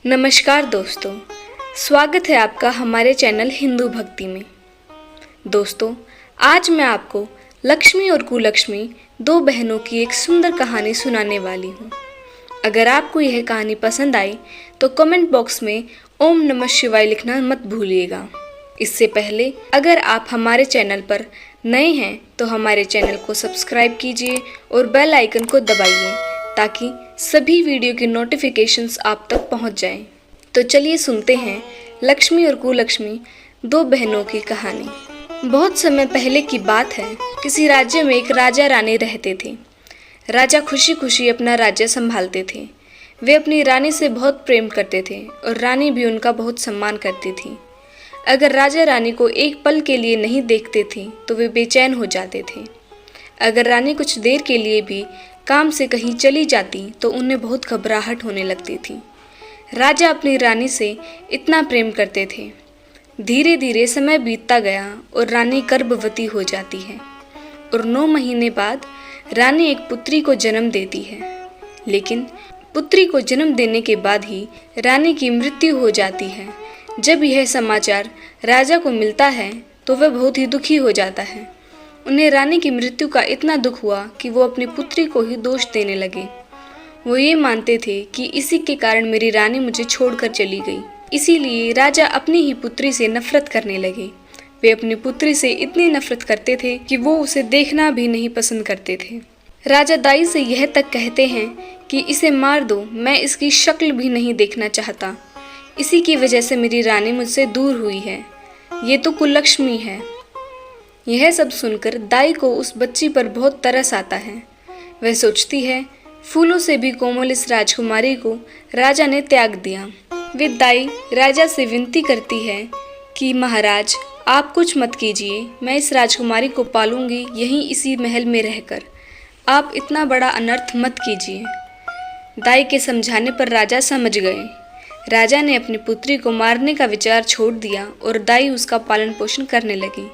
नमस्कार दोस्तों, स्वागत है आपका हमारे चैनल हिंदू भक्ति में। दोस्तों, आज मैं आपको लक्ष्मी और कुलक्ष्मी दो बहनों की एक सुंदर कहानी सुनाने वाली हूँ। अगर आपको यह कहानी पसंद आई तो कमेंट बॉक्स में ओम नमः शिवाय लिखना मत भूलिएगा। इससे पहले अगर आप हमारे चैनल पर नए हैं तो हमारे चैनल को सब्सक्राइब कीजिए और बेल आइकन को दबाइए ताकि सभी वीडियो की नोटिफिकेशंस आप तक पहुंच जाएं। तो चलिए सुनते हैं लक्ष्मी और कुलक्ष्मी दो बहनों की कहानी। बहुत समय पहले की बात है। किसी राज्य में एक राजा रानी रहते थे। राजा खुशी खुशी अपना राज्य संभालते थे। वे अपनी रानी से बहुत प्रेम करते थे और रानी भी उनका बहुत सम्मान करती थी। अगर राजा रानी को एक पल के लिए नहीं देखते थे तो वे बेचैन हो जाते थे। अगर रानी कुछ देर के लिए भी काम से कहीं चली जाती तो उन्हें बहुत घबराहट होने लगती थी। राजा अपनी रानी से इतना प्रेम करते थे। धीरे धीरे समय बीतता गया और रानी गर्भवती हो जाती है और 9 महीने बाद रानी एक पुत्री को जन्म देती है। लेकिन पुत्री को जन्म देने के बाद ही रानी की मृत्यु हो जाती है। जब यह समाचार राजा को मिलता है तो वह बहुत ही दुखी हो जाता है। उन्हें रानी की मृत्यु का इतना दुख हुआ कि वो अपनी पुत्री को ही दोष देने लगे। वो ये मानते थे कि इसी के कारण मेरी रानी मुझे छोड़कर चली गई। इसीलिए राजा अपनी ही पुत्री से नफरत करने लगे। वे अपनी पुत्री से इतनी नफरत करते थे कि वो उसे देखना भी नहीं पसंद करते थे। राजा दाई से यह तक कहते हैं कि इसे मार दो, मैं इसकी शक्ल भी नहीं देखना चाहता। इसी की वजह से मेरी रानी मुझसे दूर हुई है। ये तो कुलक्ष्मी है। यह सब सुनकर दाई को उस बच्ची पर बहुत तरस आता है। वह सोचती है, फूलों से भी कोमल इस राजकुमारी को राजा ने त्याग दिया। वे दाई राजा से विनती करती है कि महाराज आप कुछ मत कीजिए, मैं इस राजकुमारी को पालूंगी यहीं इसी महल में रहकर। आप इतना बड़ा अनर्थ मत कीजिए। दाई के समझाने पर राजा समझ गए। राजा ने अपनी पुत्री को मारने का विचार छोड़ दिया और दाई उसका पालन पोषण करने लगी।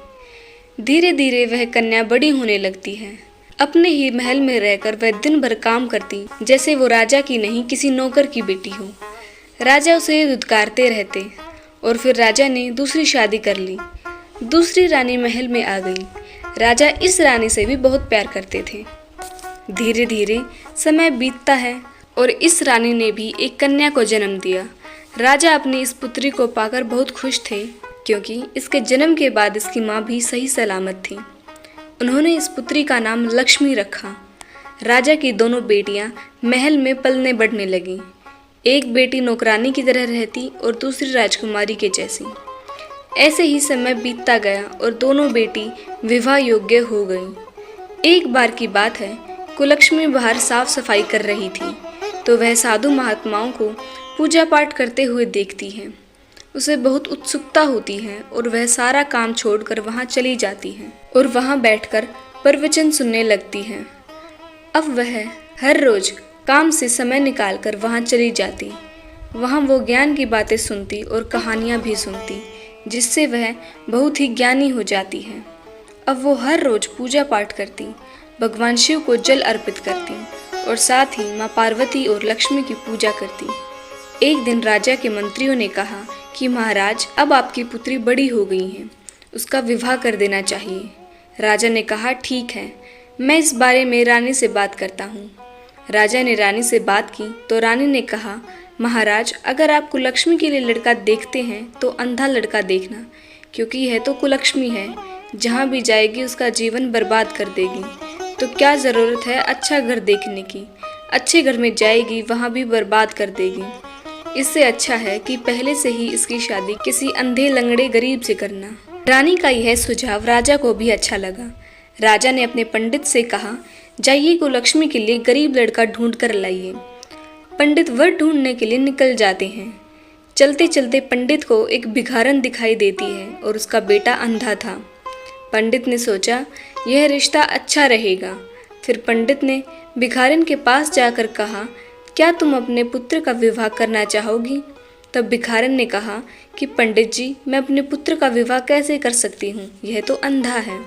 धीरे धीरे वह कन्या बड़ी होने लगती है। अपने ही महल में रहकर वह दिन भर काम करती जैसे वो राजा की नहीं किसी नौकर की बेटी हो। राजा उसे धुतकारते रहते और फिर राजा ने दूसरी शादी कर ली। दूसरी रानी महल में आ गई। राजा इस रानी से भी बहुत प्यार करते थे। धीरे धीरे समय बीतता है और इस रानी ने भी एक कन्या को जन्म दिया। राजा अपनी इस पुत्री को पाकर बहुत खुश थे क्योंकि इसके जन्म के बाद इसकी माँ भी सही सलामत थी। उन्होंने इस पुत्री का नाम लक्ष्मी रखा। राजा की दोनों बेटियां महल में पलने बढ़ने लगीं। एक बेटी नौकरानी की तरह रहती और दूसरी राजकुमारी के जैसी। ऐसे ही समय बीतता गया और दोनों बेटी विवाह योग्य हो गईं। एक बार की बात है, कुलक्ष्मी बाहर साफ सफाई कर रही थी तो वह साधु महात्माओं को पूजा पाठ करते हुए देखती है। उसे बहुत उत्सुकता होती है और वह सारा काम छोड़कर वहाँ चली जाती है और वहाँ बैठकर प्रवचन सुनने लगती है। अब वह हर रोज काम से समय निकालकर वहाँ चली जाती। वहाँ वो ज्ञान की बातें सुनती और कहानियाँ भी सुनती जिससे वह बहुत ही ज्ञानी हो जाती है। अब वो हर रोज पूजा पाठ करती, भगवान शिव को जल अर्पित करती और साथ ही माँ पार्वती और लक्ष्मी की पूजा करती। एक दिन राजा के मंत्रियों ने कहा कि महाराज अब आपकी पुत्री बड़ी हो गई है, उसका विवाह कर देना चाहिए। राजा ने कहा ठीक है, मैं इस बारे में रानी से बात करता हूँ। राजा ने रानी से बात की तो रानी ने कहा महाराज अगर आप कुलक्ष्मी के लिए लड़का देखते हैं तो अंधा लड़का देखना, क्योंकि यह तो कुलक्ष्मी है, जहाँ भी जाएगी उसका जीवन बर्बाद कर देगी। तो क्या ज़रूरत है अच्छा घर देखने की, अच्छे घर में जाएगी वहाँ भी बर्बाद कर देगी। इससे अच्छा है कि पहले से ही इसकी शादी किसी अंधे लंगड़े गरीब से करना। रानी का यह सुझाव राजा को भी अच्छा लगा। राजा ने अपने पंडित से कहा जाइए कुलक्ष्मी के लिए गरीब लड़का ढूंढ कर लाइए। पंडित वर ढूंढने के लिए निकल जाते हैं। चलते चलते पंडित को एक भिखारन दिखाई देती है और उसका बेटा अंधा था। पंडित ने सोचा यह रिश्ता अच्छा रहेगा। फिर पंडित ने भिखारन के पास जाकर कहा क्या तुम अपने पुत्र का विवाह करना चाहोगी? तब भिखारन ने कहा कि पंडित जी मैं अपने पुत्र का विवाह कैसे कर सकती हूँ, यह तो अंधा है।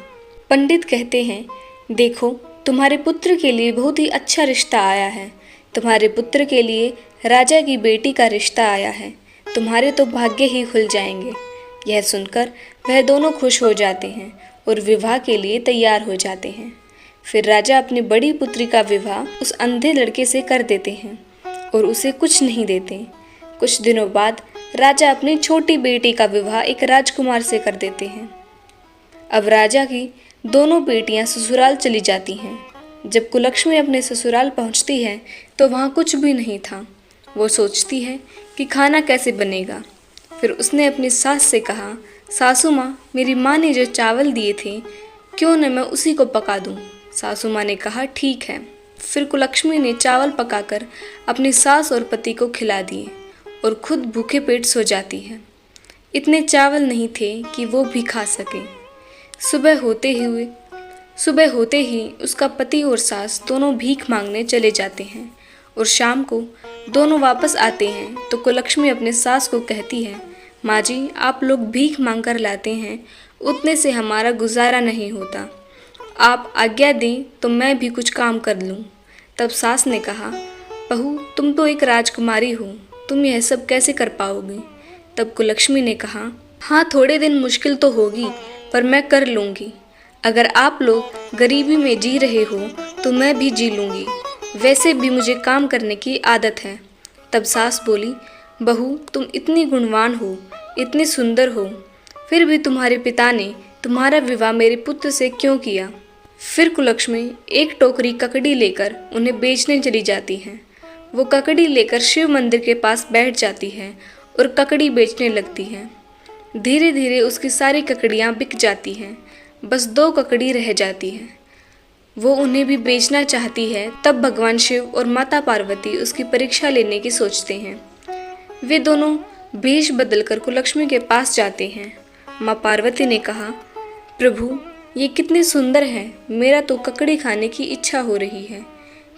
पंडित कहते हैं देखो तुम्हारे पुत्र के लिए बहुत ही अच्छा रिश्ता आया है, तुम्हारे पुत्र के लिए राजा की बेटी का रिश्ता आया है, तुम्हारे तो भाग्य ही खुल जाएंगे। यह सुनकर वह दोनों खुश हो जाते हैं और विवाह के लिए तैयार हो जाते हैं। फिर राजा अपनी बड़ी पुत्री का विवाह उस अंधे लड़के से कर देते हैं और उसे कुछ नहीं देते। कुछ दिनों बाद राजा अपनी छोटी बेटी का विवाह एक राजकुमार से कर देते हैं। अब राजा की दोनों बेटियां ससुराल चली जाती हैं। जब कुलक्ष्मी अपने ससुराल पहुंचती है तो वहां कुछ भी नहीं था। वो सोचती है कि खाना कैसे बनेगा। फिर उसने अपनी सास से कहा, सासू माँ, मेरी माँ ने जो चावल दिए थे, क्यों न मैं उसी को पका दूँ। सासू माँ ने कहा, ठीक है। फिर कुलक्ष्मी ने चावल पकाकर अपनी सास और पति को खिला दिए और खुद भूखे पेट सो जाती है। इतने चावल नहीं थे कि वो भी खा सके। सुबह होते ही उसका पति और सास दोनों भीख मांगने चले जाते हैं और शाम को दोनों वापस आते हैं तो कुलक्ष्मी अपने सास को कहती है, माँ जी, आप लोग भीख मांग कर लाते हैं, उतने से हमारा गुजारा नहीं होता। आप आज्ञा दें तो मैं भी कुछ काम कर लूँ। तब सास ने कहा, बहू, तुम तो एक राजकुमारी हो, तुम यह सब कैसे कर पाओगी। तब कुलक्ष्मी ने कहा, हाँ, थोड़े दिन मुश्किल तो होगी, पर मैं कर लूँगी। अगर आप लोग गरीबी में जी रहे हो तो मैं भी जी लूँगी, वैसे भी मुझे काम करने की आदत है। तब सास बोली, बहू, तुम इतनी गुणवान हो, इतनी सुंदर हो, फिर भी तुम्हारे पिता ने तुम्हारा विवाह मेरे पुत्र से क्यों किया। फिर कुलक्ष्मी एक टोकरी ककड़ी लेकर उन्हें बेचने चली जाती हैं। वो ककड़ी लेकर शिव मंदिर के पास बैठ जाती है और ककड़ी बेचने लगती है। धीरे धीरे उसकी सारी ककड़ियाँ बिक जाती हैं, बस 2 ककड़ी रह जाती हैं। वो उन्हें भी बेचना चाहती है। तब भगवान शिव और माता पार्वती उसकी परीक्षा लेने की सोचते हैं। वे दोनों भेष बदलकर कुलक्ष्मी के पास जाते हैं। माँ पार्वती ने कहा, प्रभु, ये कितने सुंदर हैं, मेरा तो ककड़ी खाने की इच्छा हो रही है,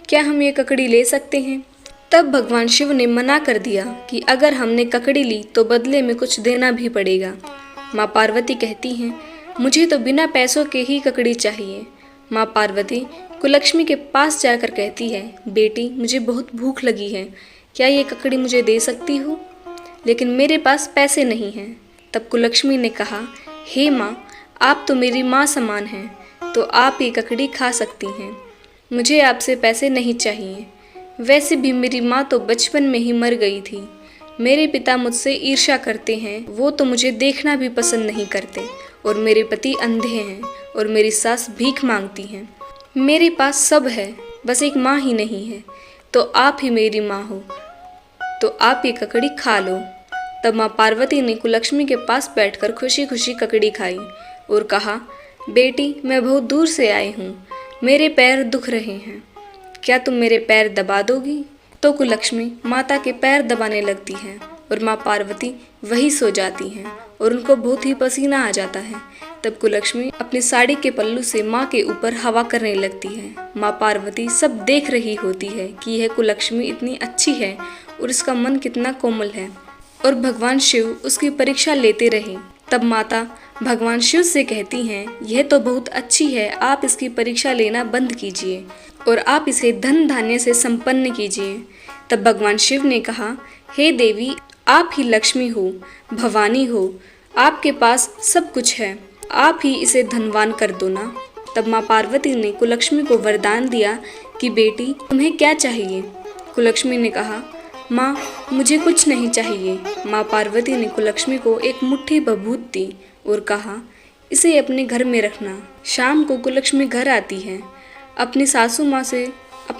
क्या हम ये ककड़ी ले सकते हैं। तब भगवान शिव ने मना कर दिया कि अगर हमने ककड़ी ली तो बदले में कुछ देना भी पड़ेगा। माँ पार्वती कहती हैं, मुझे तो बिना पैसों के ही ककड़ी चाहिए। माँ पार्वती कुलक्ष्मी के पास जाकर कहती है, बेटी, मुझे बहुत भूख लगी है, क्या ये ककड़ी मुझे दे सकती हो, लेकिन मेरे पास पैसे नहीं हैं। तब कुलक्ष्मी ने कहा, हे माँ, आप तो मेरी माँ समान हैं, तो आप ये ककड़ी खा सकती हैं, मुझे आपसे पैसे नहीं चाहिए। वैसे भी मेरी माँ तो बचपन में ही मर गई थी। मेरे पिता मुझसे ईर्ष्या करते हैं, वो तो मुझे देखना भी पसंद नहीं करते, और मेरे पति अंधे हैं और मेरी सास भीख मांगती हैं। मेरे पास सब है, बस एक माँ ही नहीं है, तो आप ही मेरी माँ हो, तो आप ये ककड़ी खा लो। तब माँ पार्वती ने कुलक्ष्मी के पास बैठकर खुशी खुशी ककड़ी खाई और कहा, बेटी, मैं बहुत दूर से आई हूँ, मेरे पैर दुख रहे हैं, क्या तुम मेरे पैर दबा दोगी। तो कुलक्ष्मी माता के पैर दबाने लगती हैं और माँ पार्वती वही सो जाती हैं और उनको बहुत ही पसीना आ जाता है। तब कुलक्ष्मी अपनी साड़ी के पल्लू से माँ के ऊपर हवा करने लगती है। माँ पार्वती सब देख रही होती है कि यह कुलक्ष्मी इतनी अच्छी है और इसका मन कितना कोमल है, और भगवान शिव उसकी परीक्षा लेते रहे। तब माता भगवान शिव से कहती हैं, यह तो बहुत अच्छी है, आप इसकी परीक्षा लेना बंद कीजिए और आप इसे धन धान्य से संपन्न कीजिए। तब भगवान शिव ने कहा, हे देवी, आप ही लक्ष्मी हो, भवानी हो, आपके पास सब कुछ है, आप ही इसे धनवान कर दो ना। तब माँ पार्वती ने कुलक्ष्मी को वरदान दिया कि बेटी, तुम्हें क्या चाहिए। कुलक्ष्मी ने कहा, माँ, मुझे कुछ नहीं चाहिए। माँ पार्वती ने कुलक्ष्मी को एक मुट्ठी बभूत दी और कहा, इसे अपने घर में रखना। शाम को कुलक्ष्मी घर आती है, अपनी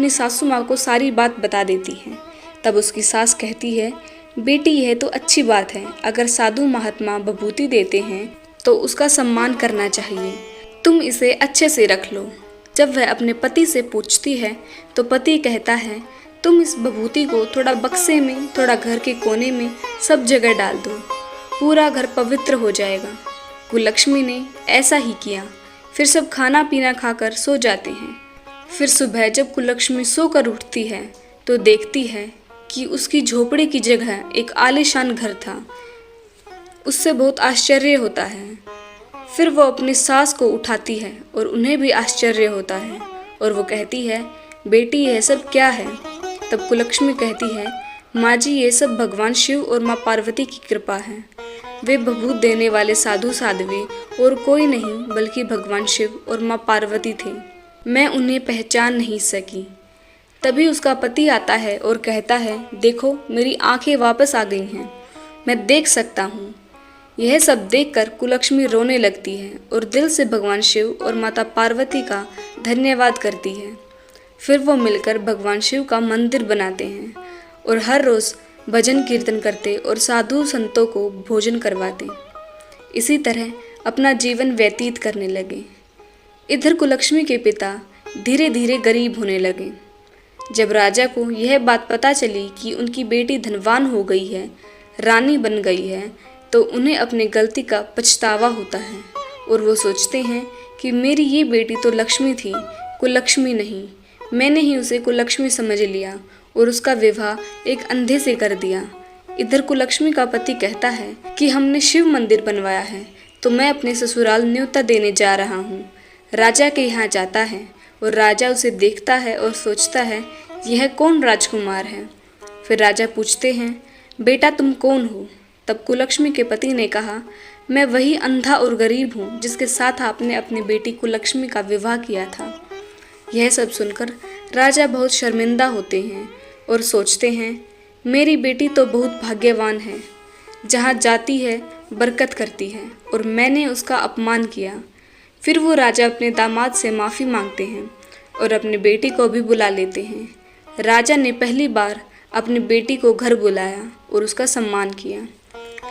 सासू माँ को सारी बात बता देती है। तब उसकी सास कहती है, बेटी, यह तो अच्छी बात है, अगर साधु महात्मा बभूति देते हैं तो उसका सम्मान करना चाहिए, तुम इसे अच्छे से रख लो। जब वह अपने पति से पूछती है तो पति कहता है, तुम इस बभूति को थोड़ा बक्से में, थोड़ा घर के कोने में, सब जगह डाल दो, पूरा घर पवित्र हो जाएगा। कुलक्ष्मी ने ऐसा ही किया। फिर सब खाना पीना खाकर सो जाते हैं। फिर सुबह जब कुलक्ष्मी सोकर उठती है तो देखती है कि उसकी झोपड़ी की जगह एक आलीशान घर था। उससे बहुत आश्चर्य होता है। फिर वो अपनी सास को उठाती है और उन्हें भी आश्चर्य होता है और वो कहती है, बेटी, यह सब क्या है। तब कुलक्ष्मी कहती है, माँ जी ये सब भगवान शिव और माँ पार्वती की कृपा है। वे बभूत देने वाले साधु साध्वी और कोई नहीं बल्कि भगवान शिव और माँ पार्वती थे। मैं उन्हें पहचान नहीं सकी। तभी उसका पति आता है और कहता है, देखो मेरी आंखें वापस आ गई हैं, मैं देख सकता हूँ। यह सब देखकर कुलक्ष्मी रोने लगती है और दिल से भगवान शिव और माता पार्वती का धन्यवाद करती है। फिर वो मिलकर भगवान शिव का मंदिर बनाते हैं और हर रोज़ भजन कीर्तन करते और साधु संतों को भोजन करवाते। इसी तरह अपना जीवन व्यतीत करने लगे। इधर कुलक्ष्मी के पिता धीरे धीरे गरीब होने लगे। जब राजा को यह बात पता चली कि उनकी बेटी धनवान हो गई है, रानी बन गई है, तो उन्हें अपनी गलती का पछतावा होता है और वो सोचते हैं कि मेरी ये बेटी तो लक्ष्मी थी, कुलक्ष्मी नहीं। मैंने ही उसे कुलक्ष्मी समझ लिया और उसका विवाह एक अंधे से कर दिया। इधर कुलक्ष्मी का पति कहता है कि हमने शिव मंदिर बनवाया है तो मैं अपने ससुराल न्योता देने जा रहा हूँ। राजा के यहाँ जाता है और राजा उसे देखता है और सोचता है, यह कौन राजकुमार है। फिर राजा पूछते हैं, बेटा तुम कौन हो। तब कुलक्ष्मी के पति ने कहा, मैं वही अंधा और गरीब हूँ जिसके साथ आपने अपनी बेटी कुलक्ष्मी का विवाह किया था। यह सब सुनकर राजा बहुत शर्मिंदा होते हैं और सोचते हैं, मेरी बेटी तो बहुत भाग्यवान है, जहाँ जाती है बरकत करती है और मैंने उसका अपमान किया। फिर वो राजा अपने दामाद से माफ़ी मांगते हैं और अपनी बेटी को भी बुला लेते हैं। राजा ने पहली बार अपनी बेटी को घर बुलाया और उसका सम्मान किया।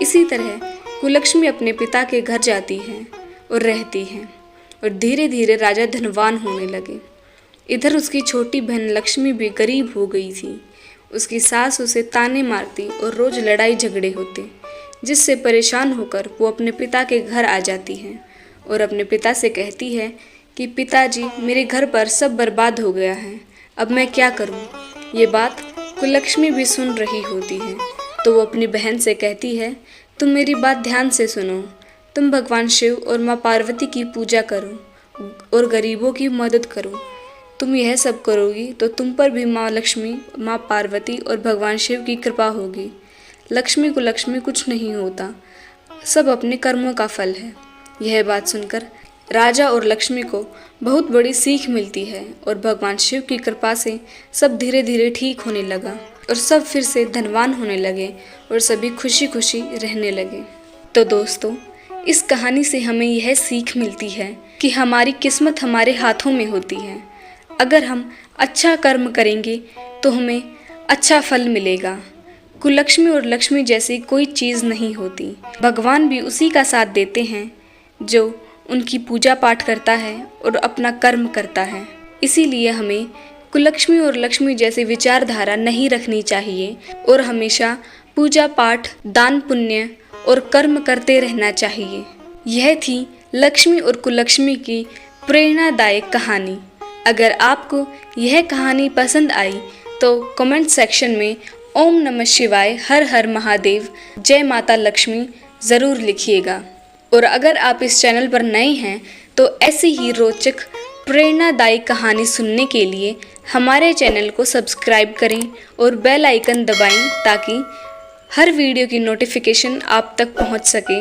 इसी तरह कुलक्ष्मी अपने पिता के घर जाती है और रहती है और धीरे धीरे राजा धनवान होने लगे। इधर उसकी छोटी बहन लक्ष्मी भी गरीब हो गई थी। उसकी सास उसे ताने मारती और रोज़ लड़ाई झगड़े होते, जिससे परेशान होकर वो अपने पिता के घर आ जाती है और अपने पिता से कहती है कि पिताजी मेरे घर पर सब बर्बाद हो गया है, अब मैं क्या करूं। ये बात कुलक्ष्मी भी सुन रही होती है तो वो अपनी बहन से कहती है, तुम मेरी बात ध्यान से सुनो, तुम भगवान शिव और माँ पार्वती की पूजा करो और गरीबों की मदद करो। तुम यह सब करोगी तो तुम पर भी माँ लक्ष्मी, माँ पार्वती और भगवान शिव की कृपा होगी। लक्ष्मी को लक्ष्मी कुछ नहीं होता, सब अपने कर्मों का फल है। यह बात सुनकर राजा और लक्ष्मी को बहुत बड़ी सीख मिलती है और भगवान शिव की कृपा से सब धीरे धीरे ठीक होने लगा और सब फिर से धनवान होने लगे और सभी खुशी खुशी रहने लगे। तो दोस्तों, इस कहानी से हमें यह सीख मिलती है कि हमारी किस्मत हमारे हाथों में होती है। अगर हम अच्छा कर्म करेंगे तो हमें अच्छा फल मिलेगा। कुलक्ष्मी और लक्ष्मी जैसी कोई चीज़ नहीं होती। भगवान भी उसी का साथ देते हैं जो उनकी पूजा पाठ करता है और अपना कर्म करता है। इसीलिए हमें कुलक्ष्मी और लक्ष्मी जैसी विचारधारा नहीं रखनी चाहिए और हमेशा पूजा पाठ, दान पुण्य और कर्म करते रहना चाहिए। यह थी लक्ष्मी और कुलक्ष्मी की प्रेरणादायक कहानी। अगर आपको यह कहानी पसंद आई तो कमेंट सेक्शन में ओम नमः शिवाय, हर हर महादेव, जय माता लक्ष्मी ज़रूर लिखिएगा। और अगर आप इस चैनल पर नए हैं तो ऐसी ही रोचक प्रेरणादायी कहानी सुनने के लिए हमारे चैनल को सब्सक्राइब करें और बेल आइकन दबाएं ताकि हर वीडियो की नोटिफिकेशन आप तक पहुंच सके।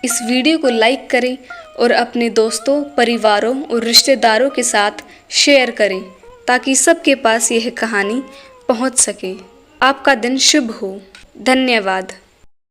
इस वीडियो को लाइक करें और अपने दोस्तों, परिवारों और रिश्तेदारों के साथ शेयर करें ताकि सबके पास यह कहानी पहुंच सके। आपका दिन शुभ हो। धन्यवाद।